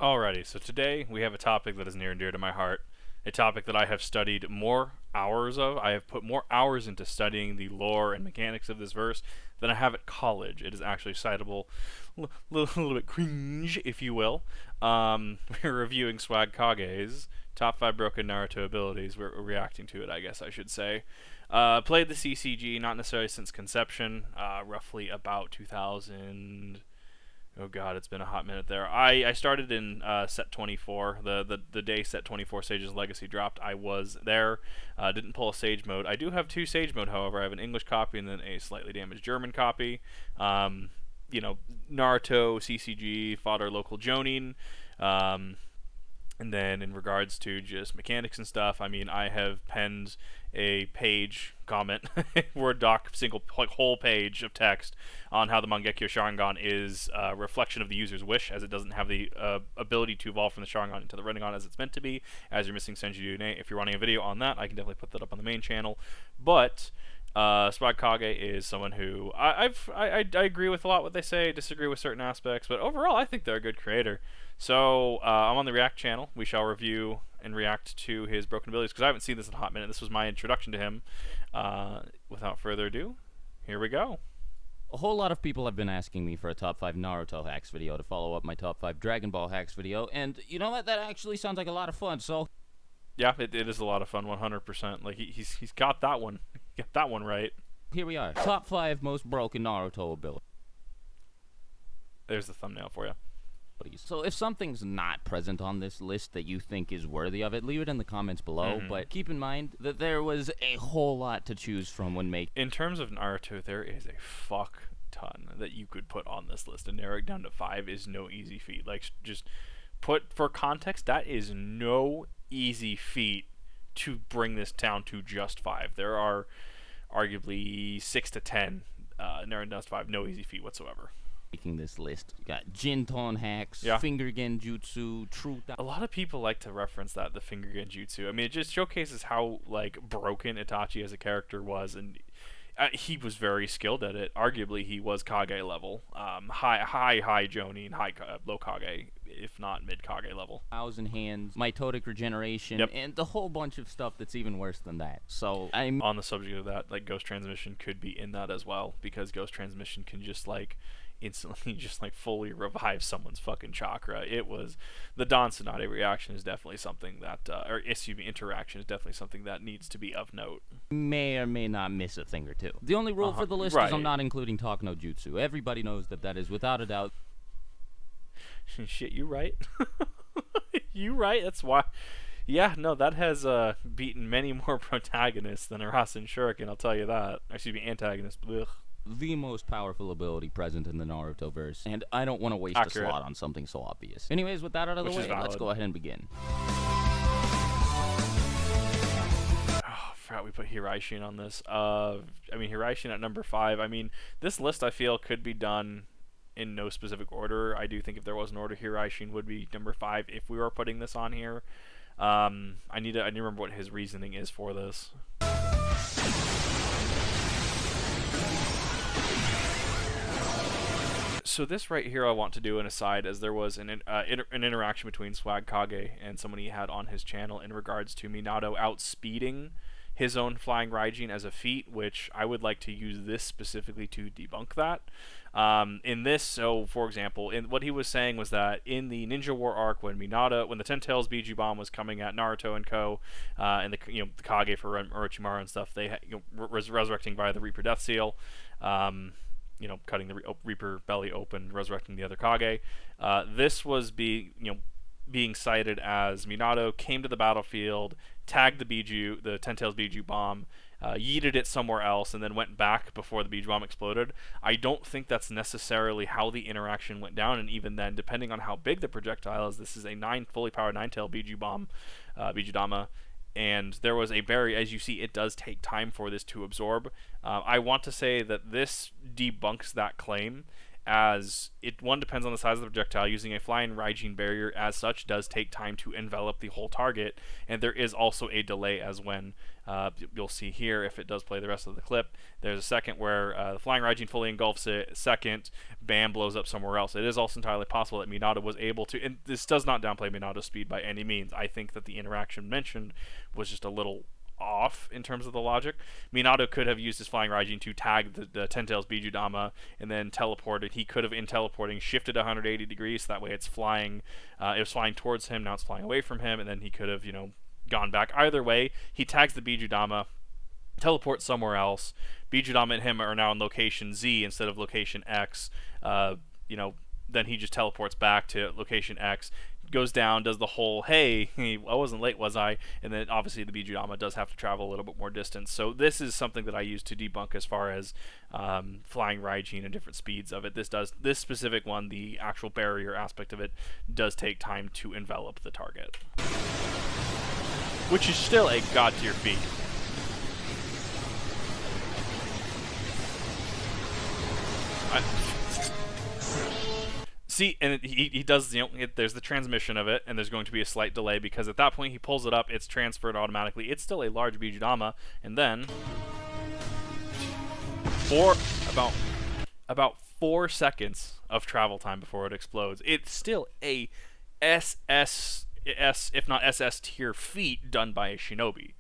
Alrighty, so today we have a topic that is near and dear to my heart. A topic that I have studied more hours of. I have put more hours into studying the lore and mechanics of this verse than I have at college. It is actually citable, little bit cringe, if you will. We're reviewing Swagkage's top 5 broken Naruto abilities. We're reacting to it, I guess I should say. Played the CCG, not necessarily since conception, roughly about 2000. Oh god, it's been a hot minute there. I started in set 24, the day set 24 Sage's Legacy dropped. I was there, didn't pull a Sage mode. I do have 2 Sage mode, however. I have an English copy and then a slightly damaged German copy. You know, Naruto, CCG, fought our local Jonin. And then in regards to just mechanics and stuff, I mean, I have penned a page comment, Word doc, whole page of text on how the Mangekyo Sharingan is a reflection of the user's wish, as it doesn't have the ability to evolve from the Sharingan into the Rinnegan as it's meant to be, as you're missing Senju Yune. If you're running a video on that, I can definitely put that up on the main channel. But Swagkage is someone who I agree with a lot what they say, disagree with certain aspects, but overall I think they're a good creator. So I'm on the React channel. We shall review and react to his broken abilities, because I haven't seen this in a hot minute. This was my introduction to him. Without further ado, here we go. A whole lot of people have been asking me for a top 5 Naruto hacks video to follow up my top 5 Dragon Ball hacks video, and you know what? That actually sounds like a lot of fun, so... Yeah, it is a lot of fun, 100%. Like, he's got that one. He got that one right. Here we are. Top 5 most broken Naruto abilities. There's the thumbnail for you. So if something's not present on this list that you think is worthy of it, leave it in the comments below, but keep in mind that there was a whole lot to choose from when making... In terms of Naruto, there is a fuck ton that you could put on this list, and narrow it down to 5 is no easy feat. Like, just put, for context, that is no easy feat to bring this down to just 5. There are arguably 6 to 10 narrowed down to 5, no easy feat whatsoever. Making this list, you got Jinton hacks, finger genjutsu, truth. A lot of people like to reference that, the finger genjutsu. I mean, it just showcases how like broken Itachi as a character was, and he was very skilled at it. Arguably, he was Kage level, high Jonin, low Kage, if not mid Kage level. 1,000 hands, mitotic regeneration, and a whole bunch of stuff that's even worse than that. So I'm on the subject of that. Like, Ghost Transmission could be in that as well, because Ghost Transmission can just like instantly just like fully revive someone's fucking chakra. It was the Don Tsunade reaction is definitely something that or excuse me, interaction is definitely something that needs to be of note. May or may not miss a thing or two. The only rule for the list is I'm not including Talk no Jutsu. Everybody knows that that is without a doubt. Shit, you right. You right. That's why. Yeah, no, that has beaten many more protagonists than Arasen Shuriken, I'll tell you that. Excuse me, antagonist. Ugh. The most powerful ability present in the Naruto verse, and I don't want to waste a slot on something so obvious. Anyways, with that out of the way, let's go ahead and begin. Oh, I forgot we put Hiraishin on this. I mean, Hiraishin at number 5. I mean, this list I feel could be done in no specific order. I do think if there was an order, Hiraishin would be number 5 if we were putting this on here. I need to remember what his reasoning is for this. So this right here I want to do an aside, as there was an interaction between Swagkage and someone he had on his channel in regards to Minato outspeeding his own flying Raijin as a feat, which I would like to use this specifically to debunk that. In this, so for example, what he was saying was that in the Ninja War arc, when the Ten Tails Biju Bomb was coming at Naruto and Co, and the the Kage for Orochimaru and stuff, they resurrecting via the Reaper Death Seal. Cutting the Reaper belly open, resurrecting the other Kage. This was being cited as Minato came to the battlefield, tagged the Ten Tails Biju Bomb, yeeted it somewhere else, and then went back before the Biju Bomb exploded. I don't think that's necessarily how the interaction went down, and even then, depending on how big the projectile is, this is a fully powered 9-tail Biju Bomb, Biju Dama. And there was a as you see, it does take time for this to absorb. I want to say that this debunks that claim, as one depends on the size of the projectile. Using a flying Raijin barrier as such does take time to envelop the whole target, and there is also a delay, as when you'll see here if it does play the rest of the clip. There's a second where the flying Raijin fully engulfs it. Second, bam, blows up somewhere else. It is also entirely possible that Minato was able to, and this does not downplay Minato's speed by any means. I think that the interaction mentioned was just a little off in terms of the logic. Minato could have used his flying Raijin to tag the Ten Tails Bijudama and then teleported. He could have, in teleporting, shifted 180 degrees, so that way it's flying, it was flying towards him, now it's flying away from him, and then he could have, gone back. Either way, he tags the Bijudama, teleports somewhere else. Bijudama and him are now in location Z instead of location X. Then he just teleports back to location X, goes down, does the whole, hey, I wasn't late, was I? And then obviously the Bijudama does have to travel a little bit more distance. So this is something that I use to debunk as far as flying Raijin and different speeds of it. This specific one, the actual barrier aspect of it, does take time to envelop the target, which is still a god tier feat. See, and he does, there's the transmission of it, and there's going to be a slight delay, because at that point he pulls it up, it's transferred automatically. It's still a large Bijudama, and then about 4 seconds of travel time before it explodes. It's still a SS, if not SS tier feat done by a shinobi.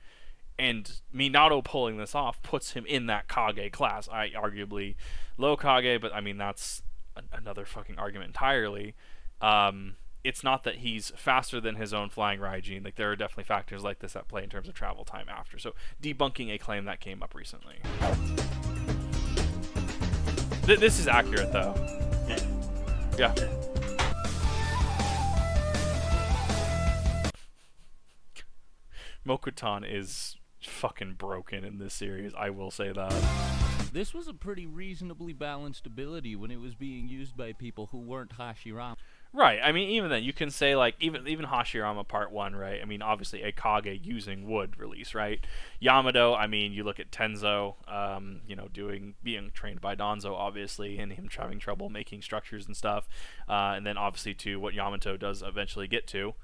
And Minato pulling this off puts him in that Kage class. Arguably low Kage, but I mean, that's another fucking argument entirely. It's not that he's faster than his own flying Raijin. Like, there are definitely factors like this at play in terms of travel time after. So, debunking a claim that came up recently. This is accurate, though. Yeah. Mokutan is fucking broken in this series, I will say that. This was a pretty reasonably balanced ability when it was being used by people who weren't Hashirama. Right, I mean, even then, you can say, like, even Hashirama Part 1, right? I mean, obviously, a Kage using wood release, right? Yamato, I mean, you look at Tenzo, being trained by Danzo, obviously, and him having trouble making structures and stuff. And then, obviously, to what Yamato does eventually get to.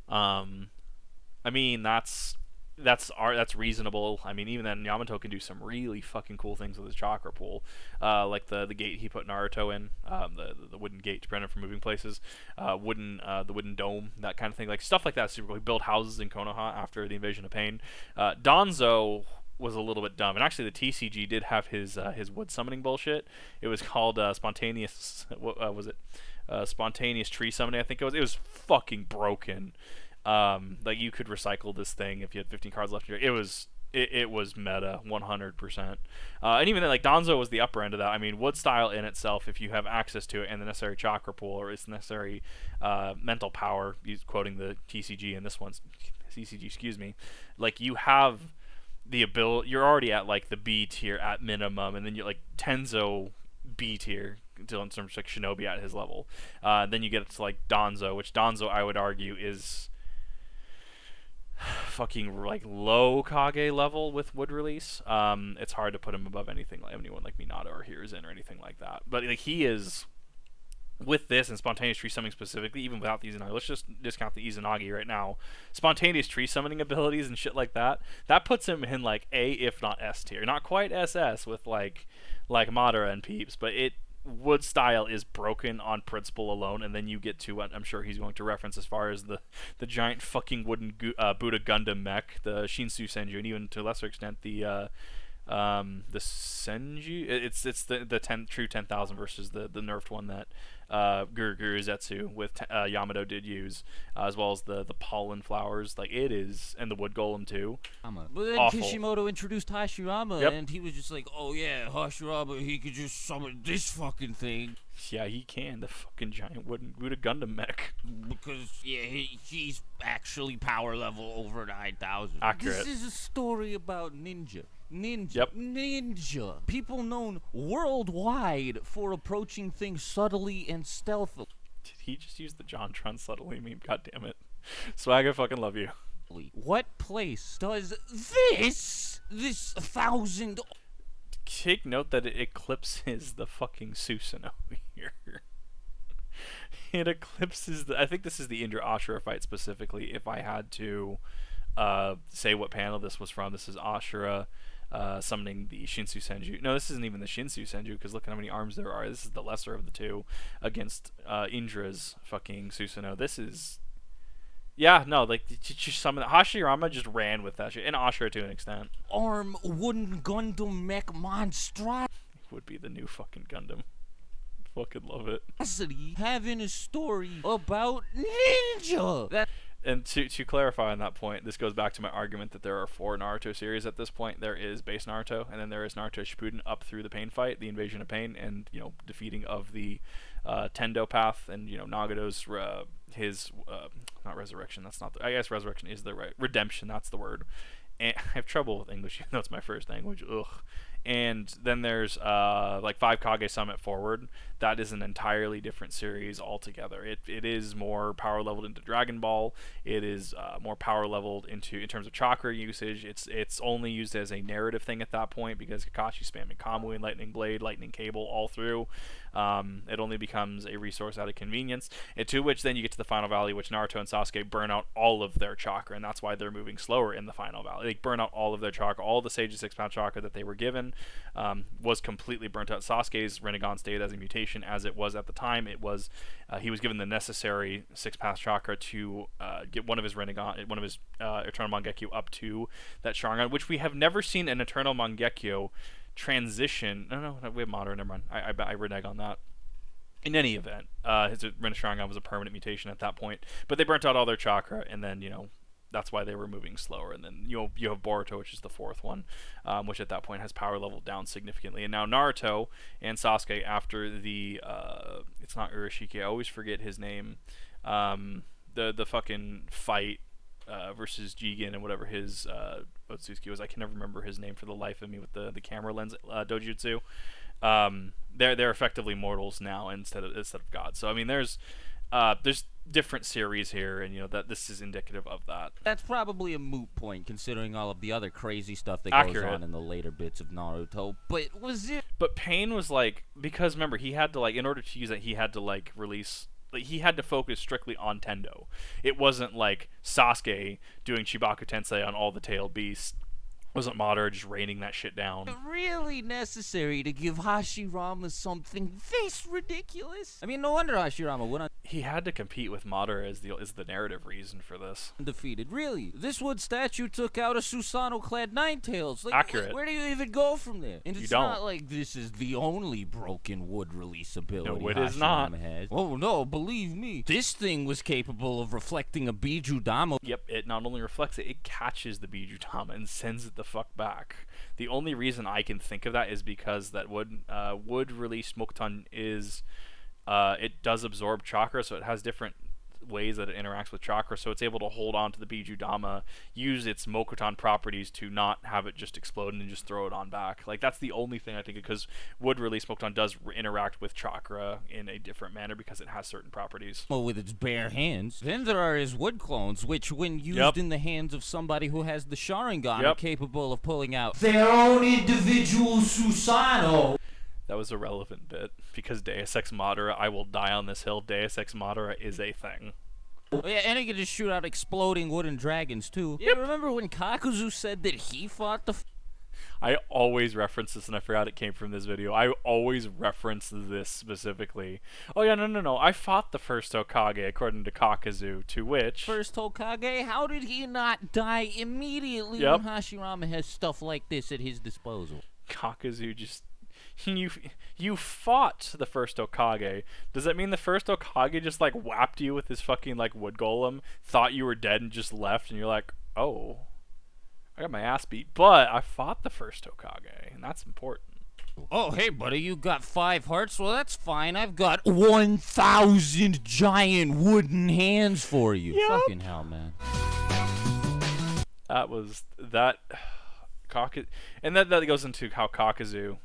I mean, that's reasonable. I mean, even then, Yamato can do some really fucking cool things with his chakra pool, like the gate he put Naruto in, the wooden gate to prevent him from moving places, the wooden dome, that kind of thing, like stuff like that. Super cool. He built houses in Konoha after the invasion of Pain. Danzo was a little bit dumb, and actually the TCG did have his wood summoning bullshit. It was called spontaneous. What was it? Spontaneous tree summoning, I think it was. It was fucking broken. Like, you could recycle this thing if you had 15 cards left. It was meta 100%. And even then, like, Danzo was the upper end of that. I mean, wood style in itself, if you have access to it and the necessary chakra pool or its necessary mental power, quoting the TCG and this one's CCG, excuse me, like, you have the ability. You're already at like the B tier at minimum, and then you're like Tenzo B tier in terms of like Shinobi at his level. Then you get to like Danzo, which Danzo I would argue is fucking like low Kage level with wood release. It's hard to put him above anyone like Minato or Hiruzen or anything like that. But like, he is, with this and spontaneous tree summoning specifically, even without the Izanagi, let's just discount the Izanagi right now. Spontaneous tree summoning abilities and shit like that puts him in like A, if not S tier. Not quite SS with like Madara and peeps, but wood style is broken on principle alone, and then you get to what I'm sure he's going to reference as far as the giant fucking wooden Buddha Gundam mech, the Shinsu Senju, and even to a lesser extent the Senju. It's the true 10,000 versus the nerfed one that Guru Zetsu with Yamato did use, as well as the pollen flowers. Like, it is, and the wood golem too. But then awful. Kishimoto introduced Hashirama, Yep. And he was just like, oh yeah, Hashirama, he could just summon this fucking thing. Yeah, he can. The fucking giant wooden Buddha Gundam mech. Because, yeah, he's actually power level over 9,000. Accurate. This is a story about ninja. Yep. Ninja. People known worldwide for approaching things subtly and stealthily. Did he just use the JonTron subtly meme? God damn it. Swag, I fucking love you. What place does this 1,000... Take note that it eclipses the fucking Susanoo here. It eclipses I think this is the Indra Ashura fight specifically. If I had to say what panel this was from, this is Ashura summoning the Shinsu Senju. No, this isn't even the Shinsu Senju, because look at how many arms there are. This is the lesser of the two against Indra's fucking Susanoo. This is... Yeah, no, like, summon Hashirama just ran with that shit, and Ashura to an extent. Arm wooden Gundam mech monstrosity. Would be the new fucking Gundam. Fucking love it. Having a story about ninja. And to clarify on that point, this goes back to my argument that there are 4 Naruto series at this point. There is base Naruto, and then there is Naruto Shippuden up through the Pain fight, the Invasion of Pain, and, you know, defeating of the Tendo path, and, you know, Nagato's his not resurrection. That's not. I guess resurrection is the right redemption. That's the word. And I have trouble with English, even though it's my first language. Ugh. And then there's like 5 Kage Summit Forward. That is an entirely different series altogether. It is more power leveled into Dragon Ball. It is more power leveled in terms of chakra usage. It's only used as a narrative thing at that point because Kakashi spamming Kamui and Lightning Blade, Lightning Cable all through. It only becomes a resource out of convenience. And to which then you get to the Final Valley, which Naruto and Sasuke burn out all of their chakra, and that's why they're moving slower in the Final Valley. They burn out all of their chakra. All the Sage's 6-pound chakra that they were given was completely burnt out. Sasuke's Rinnegan stayed as a mutation as it was at the time. It was he was given the necessary 6-path chakra to get one of his Rinnegan, one of his Eternal Mangekyo up to that Sharingan, which we have never seen an Eternal Mangekyo transition. No, we have Madara. Never mind. I renege on that. In any event, his Rinnegan was a permanent mutation at that point. But they burnt out all their chakra, and then, you know, that's why they were moving slower. And then you have Boruto, which is the 4th one, which at that point has power leveled down significantly. And now Naruto and Sasuke, after the it's not Urashiki, I always forget his name, the fucking fight versus Jigen and whatever his Otsutsuki was. I can never remember his name for the life of me with the camera lens dojutsu. They're effectively mortals now instead of gods. So I mean, there's different series here, and you know that this is indicative of that. That's probably a moot point considering all of the other crazy stuff that Accurate. goes on in the later bits of Naruto. But was it? But Pain was like, because remember, he had to, like, in order to use it, he had to like release. Like, he had to focus strictly on Tendo. It wasn't like Sasuke doing Chibaku Tensei on all the tailed beasts. Wasn't Madara just raining that shit down? Really necessary to give Hashirama something this ridiculous? I mean, no wonder Hashirama went He had to compete with Madara as the narrative reason for this. undefeated. Really, this wood statue took out a Susanoo-clad Ninetales. Like, Accurate. Where do you even go from there? And You it's don't. not like this is the only broken wood release ability No, it is Hashirama not. has. Oh no, believe me, this thing was capable of reflecting a Bijudama. Yep, it not only reflects it, it catches the Bijutama and sends it the fuck back. The only reason I can think of that is because that wood release Mokuton is it does absorb chakra, so it has different ways that it interacts with chakra, so it's able to hold on to the Bijudama, use its Mokuton properties to not have it just explode and just throw it on back. Like, that's the only thing I think, because wood release Mokuton does interact with chakra in a different manner because it has certain properties. Well, with its bare hands. Then there are his wood clones, which, when used in the hands of somebody who has the Sharingan, are capable of pulling out their own individual Susanoo. That was a relevant bit, because Deus Ex Madara, I will die on this hill, Deus Ex Madara is a thing. Oh, yeah, and he can just shoot out exploding wooden dragons, too. Yeah, remember when Kakuzu said that he fought the... I always reference this, and I forgot it came from this video. I always reference this specifically. Oh yeah, no. I fought the first Hokage, according to Kakuzu, to which... First Hokage? How did he not die immediately when Hashirama has stuff like this at his disposal? Kakuzu just... You fought the first Hokage. Does that mean the first Hokage just, like, whapped you with his fucking, like, wood golem, thought you were dead and just left, and you're like, oh, I got my ass beat, but I fought the first Hokage, and that's important. Oh, hey, buddy, you got 5 hearts? Well, that's fine. I've got 1,000 giant wooden hands for you. Yep. Fucking hell, man. That and that goes into how Kakuzu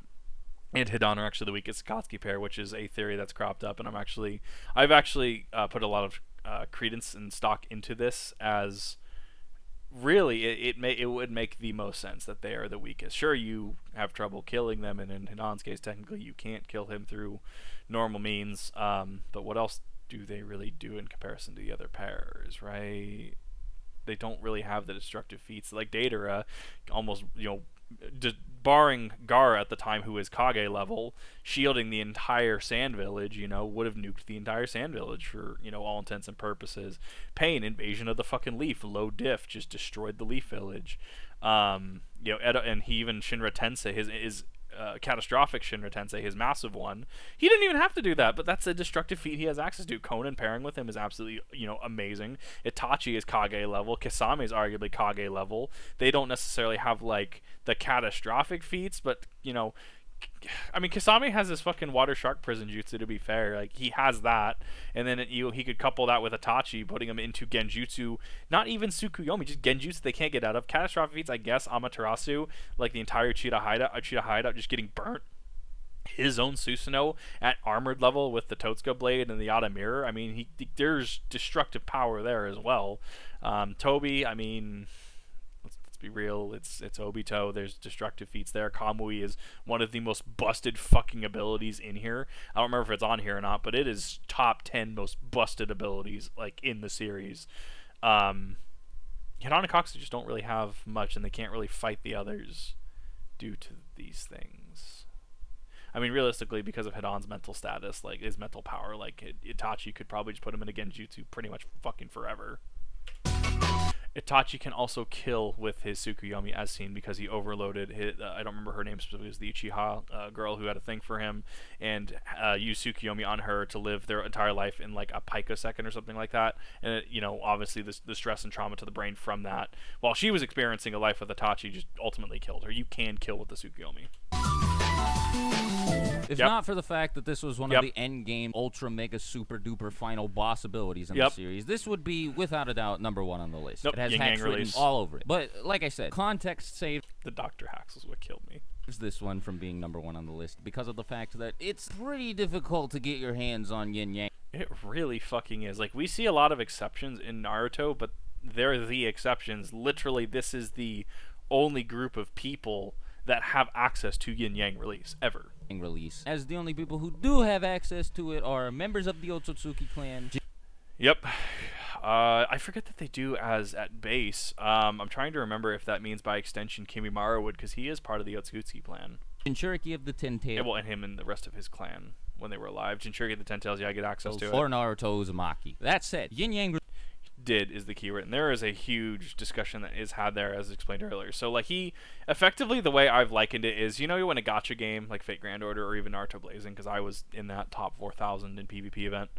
and Hidan are actually the weakest Akatsuki pair, which is a theory that's cropped up, and I've actually put a lot of credence and stock into this as really, it would make the most sense that they are the weakest. Sure, you have trouble killing them, and in Hinon's case, technically you can't kill him through normal means. But what else do they really do in comparison to the other pairs, right? They don't really have the destructive feats like Datara, almost barring Gaara at the time, who is Kage level, shielding the entire Sand Village, would have nuked the entire Sand Village for, all intents and purposes. Pain, Invasion of the fucking Leaf, low diff, just destroyed the Leaf Village. And he even Shinra Tensei, his catastrophic Shinra Tensei, his massive one, he didn't even have to do that, but that's a destructive feat he has access to. Conan pairing with him is absolutely, amazing. Itachi is Kage level. Kisame is arguably Kage level. They don't necessarily have, like, the catastrophic feats, but, Kisame has this fucking water shark prison jutsu, to be fair. Like, he has that, and then he could couple that with Itachi, putting him into Genjutsu, not even Tsukuyomi, just Genjutsu they can't get out of. Catastrophic feats, I guess, Amaterasu, like the entire Cheetah Hideout just getting burnt. His own Susanoo at armored level with the Totsuka blade and the Yada mirror. There's destructive power there as well. Toby, let's be real, it's Obito. There's destructive feats there. Kamui is one of the most busted fucking abilities in here. I don't remember if it's on here or not, but it is top 10 most busted abilities, like, in the series. Hinata and Katsu just don't really have much, and they can't really fight the others due to these things. Realistically, because of Hidan's mental status, like, his mental power, like, Itachi could probably just put him in a Genjutsu pretty much fucking forever. Itachi can also kill with his Tsukuyomi, as seen, because he overloaded his, I don't remember her name specifically, it was the Uchiha girl who had a thing for him, and used Tsukuyomi on her to live their entire life in, like, a picosecond or something like that. And, obviously the stress and trauma to the brain from that, while she was experiencing a life with Itachi, just ultimately killed her. You can kill with the Tsukuyomi. If not for the fact that this was one of the endgame ultra mega super duper final boss abilities in the series, this would be without a doubt #1 on the list. It has hacks written all over it. But like I said, context saved. The Dr. Hacks was what killed me. This one from being #1 on the list because of the fact that it's pretty difficult to get your hands on yin yang. It really fucking is. Like, we see a lot of exceptions in Naruto, but they're the exceptions. Literally, this is the only group of people that have access to yin yang release ever. As the only people who do have access to it are members of the Otsutsuki clan. Yep. I forget that they do as at base. I'm trying to remember if that means by extension Kimimaro would, because he is part of the Otsutsuki clan. Jinchuriki of the Ten Tails. Well, and him and the rest of his clan when they were alive. Jinchuriki of the Ten Tails, I get access to it. Or Naruto Uzumaki. That said, yin yang is the keyword, and there is a huge discussion that is had there, as explained earlier. So, like, he effectively, the way I've likened it is, in a gacha game like Fate Grand Order or even Naruto Blazing, because I was in that top 4,000 in PvP event,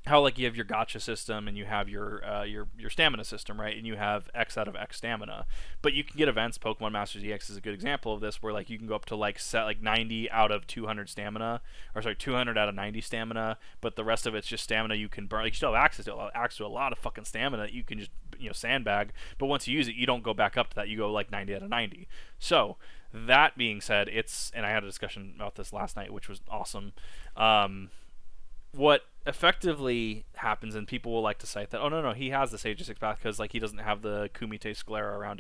how, like, you have your gacha system and you have your stamina system, right? And you have X out of X stamina, but you can get events. Pokemon Masters EX is a good example of this, where, like, you can go up to, like, set like 90 out of 200 stamina, or sorry, 200 out of 90 stamina, but the rest of it's just stamina you can burn. Like, you still have access to a lot of fucking stamina that you can just sandbag, but once you use it, you don't go back up to that. You go like 90 out of 90. So that being said, and I had a discussion about this last night, which was awesome. What effectively happens, and people will like to cite that, oh no, he has the Sage of Six Paths because, like, he doesn't have the Kumite sclera around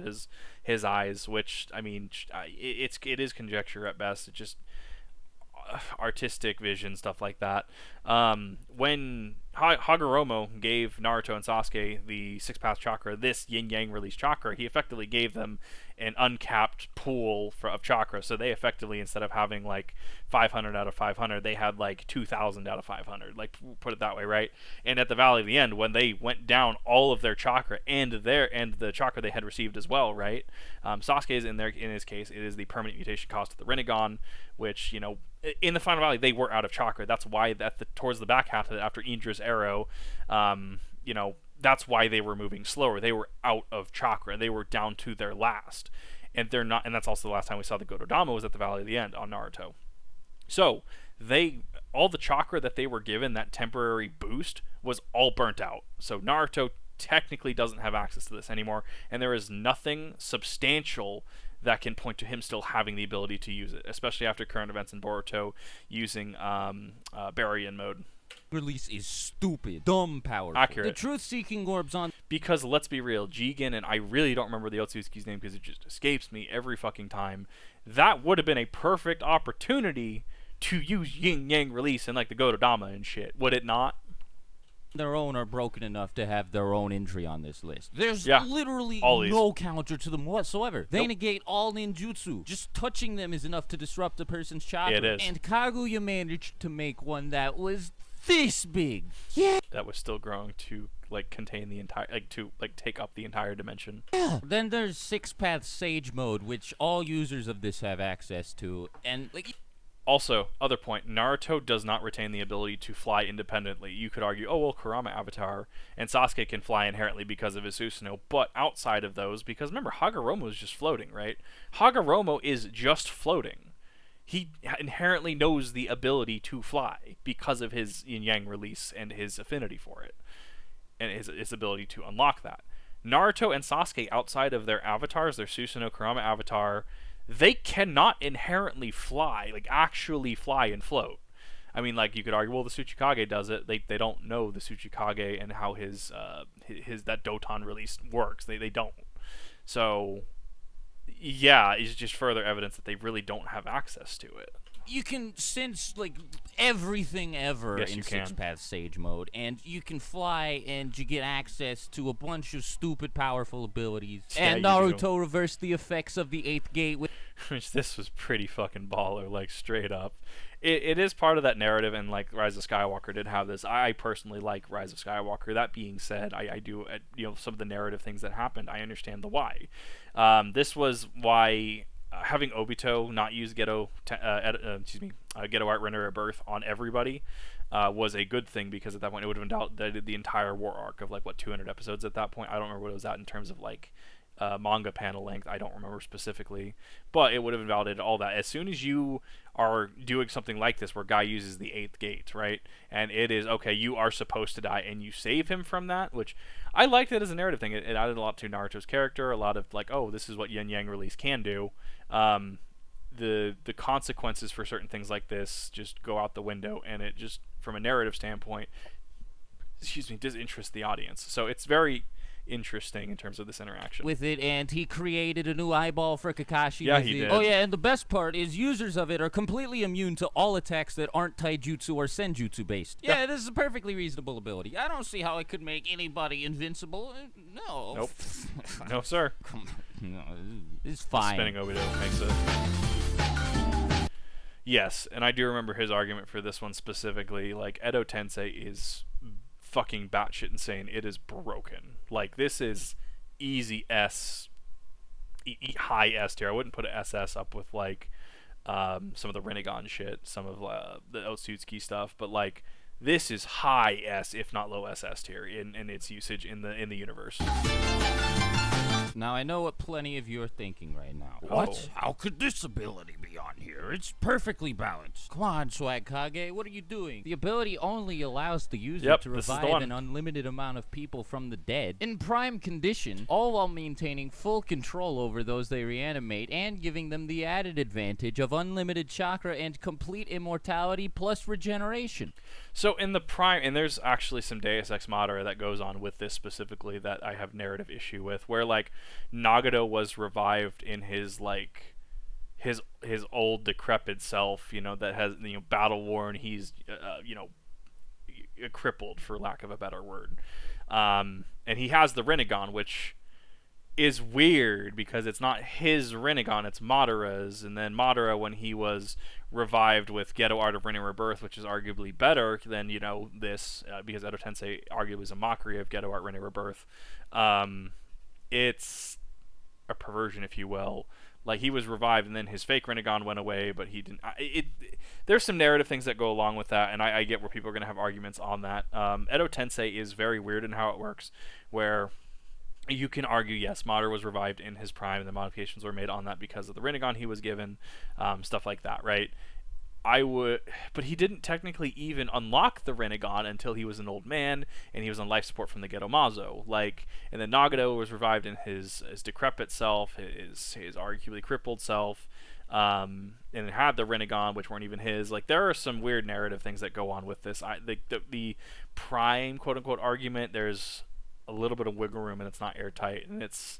his eyes, which, it is conjecture at best. It's just artistic vision, stuff like that. When Hagoromo gave Naruto and Sasuke the Six Paths chakra, this yin yang release chakra, he effectively gave them an uncapped pool of chakra. So they effectively, instead of having like 500 out of 500, they had like 2,000 out of 500. Like, put it that way, right? And at the Valley of the End, when they went down all of their chakra and the chakra they had received as well, right? Sasuke's in his case, it is the permanent mutation cost of the Rinnegan, which, in the Final Valley, they were out of chakra. That's why towards the back half of it, after Indra's arrow, that's why they were moving slower. They were out of chakra. They were down to their last. And they're not, and that's also the last time we saw the Gododama was at the Valley of the End on Naruto. So, all the chakra that they were given, that temporary boost, was all burnt out. So Naruto technically doesn't have access to this anymore, and there is nothing substantial that can point to him still having the ability to use it, especially after current events in Boruto using Baryon mode. release is stupid, dumb powerful. Accurate. The truth-seeking orbs on... Because, let's be real, Jigen, and I really don't remember the Otsutsuki's name because it just escapes me every fucking time, that would have been a perfect opportunity to use yin-yang release in, like, the Gododama and shit. Would it not? Their own are broken enough to have their own entry on this list. There's literally no counter to them whatsoever. They negate all ninjutsu. Just touching them is enough to disrupt a person's chakra. It is. And Kaguya managed to make one that was this big. Yeah. That was still growing to, like, contain the entire, like, to, like, take up the entire dimension. Yeah. Then there's Six-Path Sage mode, which all users of this have access to. And, like... Also, other point, Naruto does not retain the ability to fly independently. You could argue, oh, well, Kurama Avatar and Sasuke can fly inherently because of his Susanoo, but outside of those, because remember, Hagoromo is just floating, right? Hagoromo is just floating. He inherently knows the ability to fly because of his yin-yang release and his affinity for it, and his ability to unlock that. Naruto and Sasuke, outside of their avatars, their Susanoo, Kurama Avatar, they cannot inherently fly, like actually fly and float. I mean, like, you could argue, well, the Tsuchikage does it. They don't know the Tsuchikage and how his that Doton release works. They don't. So, yeah, it's just further evidence that they really don't have access to it. You can sense, like, everything ever in Six-Path Sage mode, and you can fly, and you get access to a bunch of stupid, powerful abilities. Yeah, and Naruto reversed the effects of the 8th gate with... Which, this was pretty fucking baller, like, straight up. It is part of that narrative, and, like, Rise of Skywalker did have this. I personally like Rise of Skywalker. That being said, I do, you know, some of the narrative things that happened, I understand the why. This was why... having Obito not use Geto Art Render Rebirth on everybody was a good thing, because at that point it would have invalidated the entire war arc of, like, what, 200 episodes at that point. I don't remember what it was at in terms of, like, manga panel length. I don't remember specifically, but it would have invalidated all that. As soon as you are doing something like this where Guy uses the 8th gate, right, and it is, okay, you are supposed to die, and you save him from that, which I liked it as a narrative thing. It added a lot to Naruto's character, a lot of, like, oh, this is what Yin Yang release can do. The consequences for certain things like this just go out the window, and it just, from a narrative standpoint, disinterest the audience. So it's very interesting in terms of this interaction with it, and he created a new eyeball for Kakashi. Yeah, he did. Oh yeah, and the best part is users of it are completely immune to all attacks that aren't taijutsu or senjutsu based. Yeah, this is a perfectly reasonable ability. I don't see how it could make anybody invincible. No. Nope. No, sir. No, it's fine. Spinning Obito makes it. Yes, and I do remember his argument for this one specifically. Like, Edo Tensei is fucking batshit insane. It is broken. Like, this is easy S, high S tier. I wouldn't put an SS up with, like, some of the Rinnegan shit, some of the Otsutsuki stuff, but, like, this is high S, if not low SS tier in its usage in the universe. Now, I know what plenty of you are thinking right now. What? How could this ability be on here? It's perfectly balanced. Come on, Swagkage, what are you doing? The ability only allows the user to revive an unlimited amount of people from the dead in prime condition, all while maintaining full control over those they reanimate and giving them the added advantage of unlimited chakra and complete immortality plus regeneration. So in the prime, and there's actually some Deus Ex Machina that goes on with this specifically that I have narrative issue with, where, like, Nagato was revived in his, like, his old decrepit self, you know, that has, you know, battle worn. He's you know, crippled, for lack of a better word, and he has the Rinnegan, which is weird because it's not his Rinnegan, it's Madara's. And then Madara, when he was revived with Geto Art of Rinnegan Rebirth, which is arguably better than, you know, this, because Edo Tensei arguably is a mockery of Geto Art Rinnegan Rebirth. It's a perversion, if you will. Like, he was revived and then his fake Rinnegan went away, but he didn't. There's some narrative things that go along with that, and I get where people are going to have arguments on that. Edo Tensei is very weird in how it works, where you can argue, yes, Madara was revived in his prime, and the modifications were made on that because of the Rinnegan he was given, stuff like that, right? But he didn't technically even unlock the Rinnegan until he was an old man, and he was on life support from the Geto Mazo. Like, and then Nagato was revived in his decrepit self, his arguably crippled self, and it had the Rinnegan, which weren't even his. Like, there are some weird narrative things that go on with this. The prime quote unquote argument, there's a little bit of wiggle room, and it's not airtight, and it's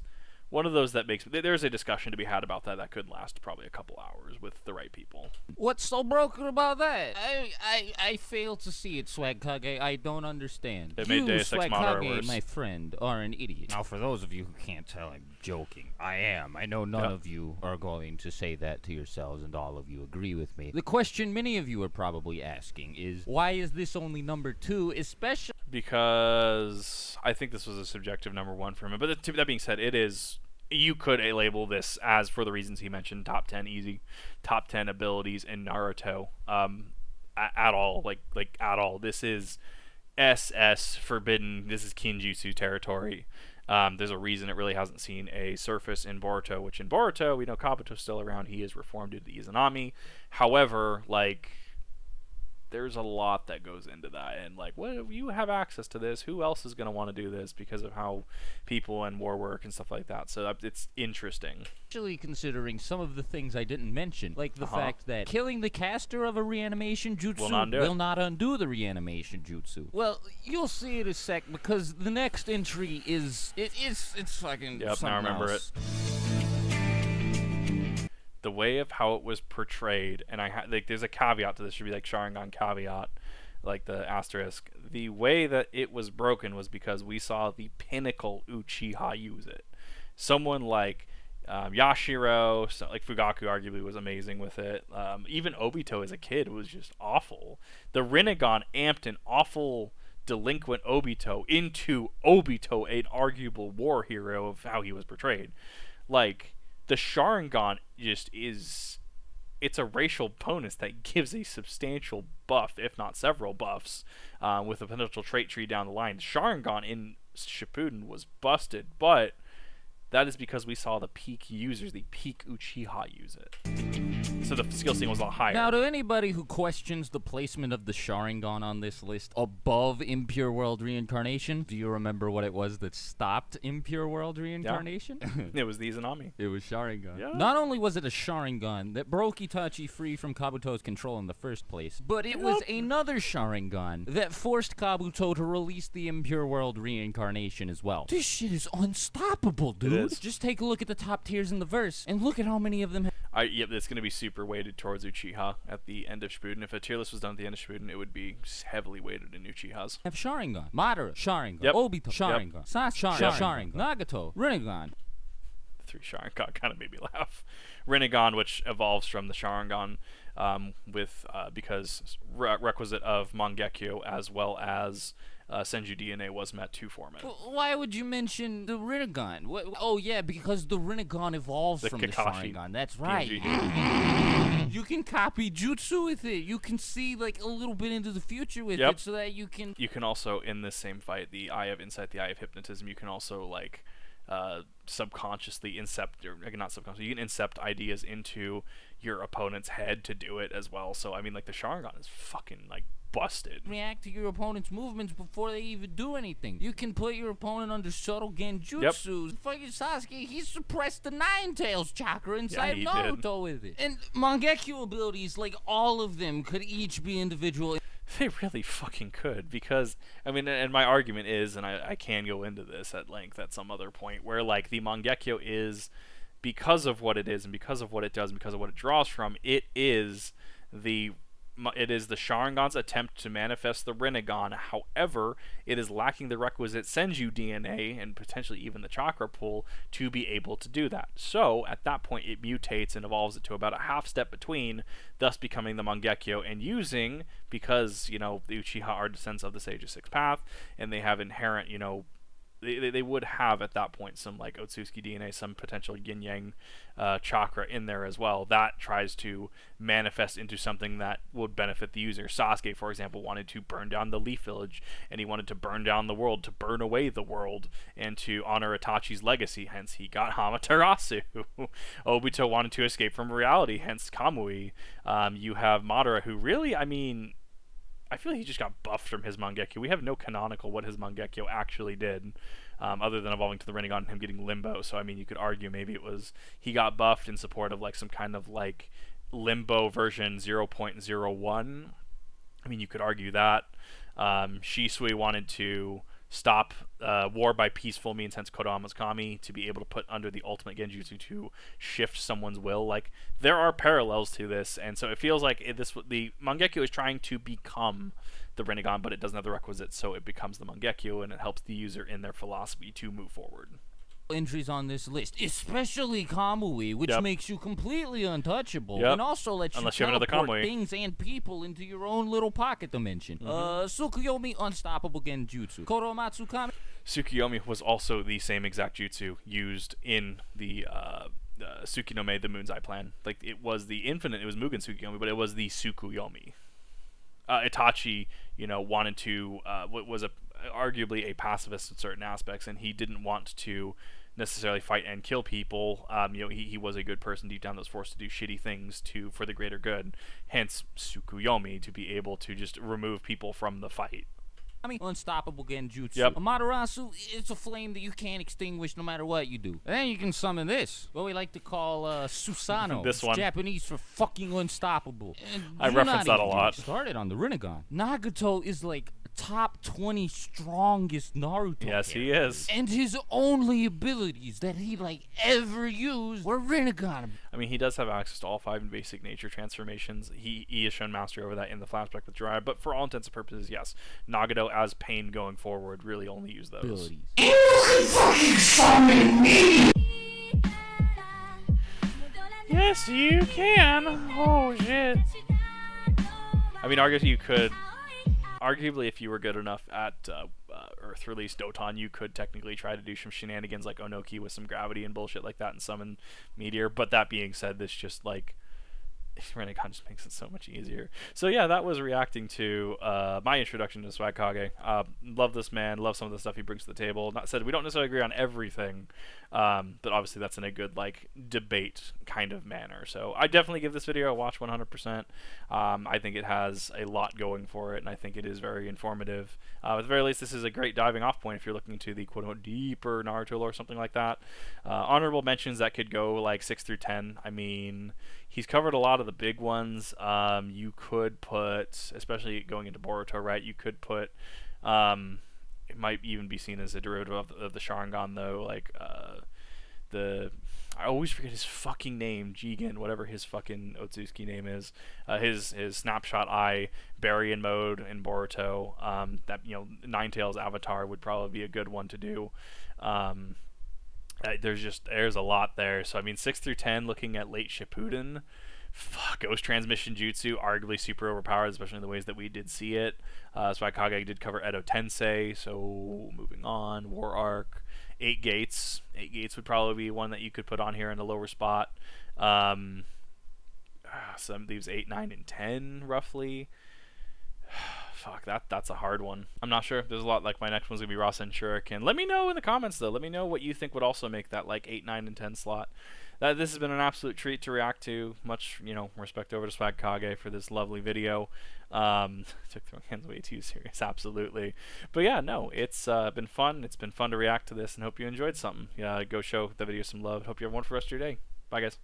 one of those that makes there's a discussion to be had about that could last probably a couple hours with the right people. What's so broken about that? I fail to see it, Swagkage. I don't understand. It made Deus Ex Machina worse. My friend, are an idiot. Now, for those of you who can't tell, I'm joking. I am. I know none of you are going to say that to yourselves, and all of you agree with me. The question many of you are probably asking is, why is this only number 2, especially because I think this was a subjective number 1 for him. But that being said, it is. You could label this as, for the reasons he mentioned, top 10 easy, top 10 abilities in Naruto. At all, like at all. This is SS forbidden. This is Kinjutsu territory. There's a reason it really hasn't seen a surface in Boruto, which in Boruto, we know Kabuto's still around. He is reformed due to the Izanami. However, like, there's a lot that goes into that, and like, what if you have access to this? Who else is going to want to do this because of how people and war work and stuff like that? So it's interesting. Actually, considering some of the things I didn't mention, like the fact that killing the caster of a reanimation jutsu will not undo the reanimation jutsu. Well, you'll see it a sec, because the next entry is it's fucking something now I remember else. The way of how it was portrayed, and there's a caveat to this, should be like Sharingan caveat, like the asterisk. The way that it was broken was because we saw the pinnacle Uchiha use it. Someone like Yashiro, like Fugaku arguably was amazing with it. Even Obito as a kid was just awful. The Rinnegan amped an awful delinquent Obito into Obito, an arguable war hero of how he was portrayed. Like, the Sharingan just is, it's a racial bonus that gives a substantial buff, if not several buffs, with a potential trait tree down the line. Sharingan in Shippuden was busted, but that is because we saw the peak users, the peak Uchiha use it. So the skill ceiling was a lot higher. Now, to anybody who questions the placement of the Sharingan on this list above Impure World Reincarnation, do you remember what it was that stopped Impure World Reincarnation? Yeah. It was the Izanami. It was Sharingan. Yeah. Not only was it a Sharingan that broke Itachi free from Kabuto's control in the first place, but it was another Sharingan that forced Kabuto to release the Impure World Reincarnation as well. This shit is unstoppable, dude. It is. Just take a look at the top tiers in the verse, and look at how many of them Yep, it's going to be super weighted towards Uchiha at the end of Shippuden. If a tier list was done at the end of Shippuden, it would be heavily weighted in Uchihas. Have Sharingan, Madara, Sharingan, Yep. Obito, Sharingan, Yep. Sasuke, Sharingan, Nagato, Rinnegan. The 3 Sharingan kind of made me laugh. Rinnegan, which evolves from the Sharingan, because requisite of Mangekyo as well as Senju DNA was met to form it. Why would you mention the Rinnegan? Oh yeah, because the Rinnegan evolves from Kakashi the Sharingan. That's right. You can copy jutsu with it. You can see like a little bit into the future with it, so that you can. You can also, in this same fight, the Eye of Insight, the Eye of Hypnotism, you can also like subconsciously incept, or not subconsciously, you can incept ideas into your opponent's head to do it as well. So I mean, like, the Sharingan is fucking like busted. React to your opponent's movements before they even do anything. You can put your opponent under subtle genjutsu. Yep. Fucking Sasuke, he suppressed the Nine Tails chakra inside Naruto with it. And Mangekyo abilities, like all of them, could each be individual. They really fucking could, because, I mean, and my argument is, and I can go into this at length at some other point, where, like, the Mangekyo is, because of what it is, and because of what it does, and because of what it draws from, it is the Sharingan's attempt to manifest the Rinnegan. However, it is lacking the requisite Senju DNA and potentially even the chakra pool to be able to do that. So at that point, it mutates and evolves it to about a half step between, thus becoming the Mangekyo, and using, because, you know, the Uchiha are descendants of the Sage of Six Path, and they have inherent, you know, they would have at that point some like Otsutsuki DNA, some potential yin yang chakra in there as well. That tries to manifest into something that would benefit the user. Sasuke, for example, wanted to burn down the Leaf Village, and he wanted to burn down the world, to burn away the world, and to honor Itachi's legacy. Hence, he got Amaterasu. Obito wanted to escape from reality. Hence, Kamui. You have Madara, who really, I mean, I feel like he just got buffed from his Mangekyo. We have no canonical what his Mangekyo actually did, other than evolving to the Rinnegan and him getting Limbo. So I mean, you could argue maybe it was he got buffed in support of like some kind of like Limbo version 0.01. I mean, you could argue that. Shisui wanted to stop war by peaceful means, hence Kodoma's Kami, to be able to put under the ultimate genjutsu to shift someone's will. Like, there are parallels to this, and so it feels like the Mangekyo is trying to become the Rinnegan, but it doesn't have the requisites, so it becomes the Mangekyo, and it helps the user in their philosophy to move forward. Entries on this list, especially Kamui, which makes you completely untouchable, and also lets Unless you have another teleport Kamui. things and people into your own little pocket dimension. Tsukuyomi, Unstoppable Genjutsu. Koromatsu Kami. Tsukuyomi was also the same exact jutsu used in the Tsukinome, the Moon's Eye plan. Like, it was the infinite, it was Mugen Tsukuyomi, but it was the Tsukuyomi. Itachi, wanted to, was arguably a pacifist in certain aspects, and he didn't want to necessarily fight and kill people. He was a good person deep down that was forced to do shitty things for the greater good. Hence, Tsukuyomi, to be able to just remove people from the fight. Unstoppable Genjutsu. Amaterasu, it's a flame that you can't extinguish no matter what you do. And then you can summon this, what we like to call Susanoo. This one. It's Japanese for fucking unstoppable. I reference that a lot. Started on the Rinnegan. Nagato is like top 20 strongest Naruto Yes, character. he is. And his only abilities that he ever used were Rinnegan. I mean, he does have access to all 5 basic nature transformations. He has shown mastery over that in the flashback with Jiraiya, but for all intents and purposes, yes. Nagato as Pain going forward really only use those. Abilities. You can fucking summon me! Yes, you can! Oh, shit. I mean, arguably, if you were good enough at Earth Release Doton, you could technically try to do some shenanigans like Onoki with some gravity and bullshit like that and summon Meteor. But that being said, this just Rinnegan just makes it so much easier. So yeah, that was reacting to my introduction to Swagkage. Love this man, love some of the stuff he brings to the table. Not said we don't necessarily agree on everything, but obviously that's in a good debate kind of manner. So I definitely give this video a watch 100%. I think it has a lot going for it, and I think it is very informative. At the very least, this is a great diving off point if you're looking to the quote-unquote deeper Naruto lore or something like that. Honorable mentions that could go 6 through 10. I mean, he's covered a lot of the big ones. You could put, especially going into Boruto, right? You could put, it might even be seen as a derivative of the Sharingan, though. I always forget his fucking name, Jigen, whatever his fucking Otsutsuki name is. His snapshot eye, Baryon mode in Boruto. That Ninetales avatar would probably be a good one to do. There's a lot there. So I mean, 6 through 10, looking at late Shippuden, Ghost Transmission Jutsu, arguably super overpowered, especially in the ways that we did see it. Swagkage did cover Edo Tensei, so moving on. War Arc, 8 Gates. 8 Gates would probably be one that you could put on here in a lower spot. Some leaves 8, 9, and 10, roughly. Fuck, that's a hard one. I'm not sure. There's a lot. My next one's gonna be Rasen Shuriken. Let me know in the comments, though. Let me know what you think would also make that 8, 9, and 10 slot. This has been an absolute treat to react to. Much, respect over to Swagkage for this lovely video. Took throwing hands way too serious, absolutely. But yeah, no, it's been fun. It's been fun to react to this, and hope you enjoyed something. Yeah, go show the video some love. Hope you have one for the rest of your day. Bye, guys.